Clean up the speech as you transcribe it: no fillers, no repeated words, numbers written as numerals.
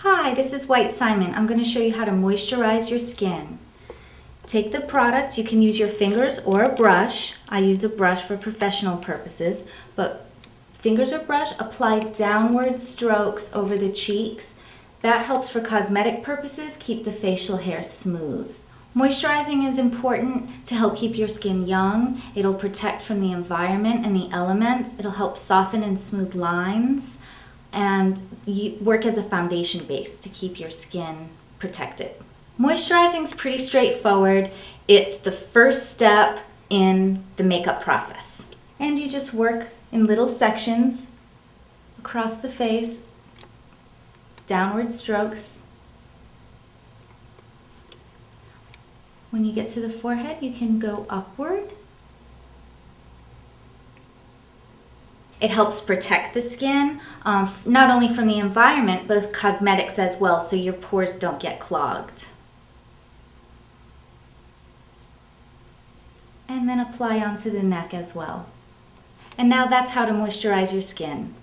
Hi, this is White Simon. I'm going to show you how to moisturize your skin. Take the product. You can use your fingers or a brush. I use a brush for professional purposes, but fingers or brush, apply downward strokes over the cheeks. That helps for cosmetic purposes, keep the facial hair smooth. Moisturizing is important to help keep your skin young. It'll protect from the environment and the elements. It'll help soften and smooth lines and work as a foundation base to keep your skin protected. Moisturizing is pretty straightforward. It's the first step in the makeup process. And you just work in little sections across the face, downward strokes. When you get to the forehead, you can go upward. It helps protect the skin, not only from the environment, but cosmetics as well, so your pores don't get clogged. And then apply onto the neck as well. And now that's how to moisturize your skin.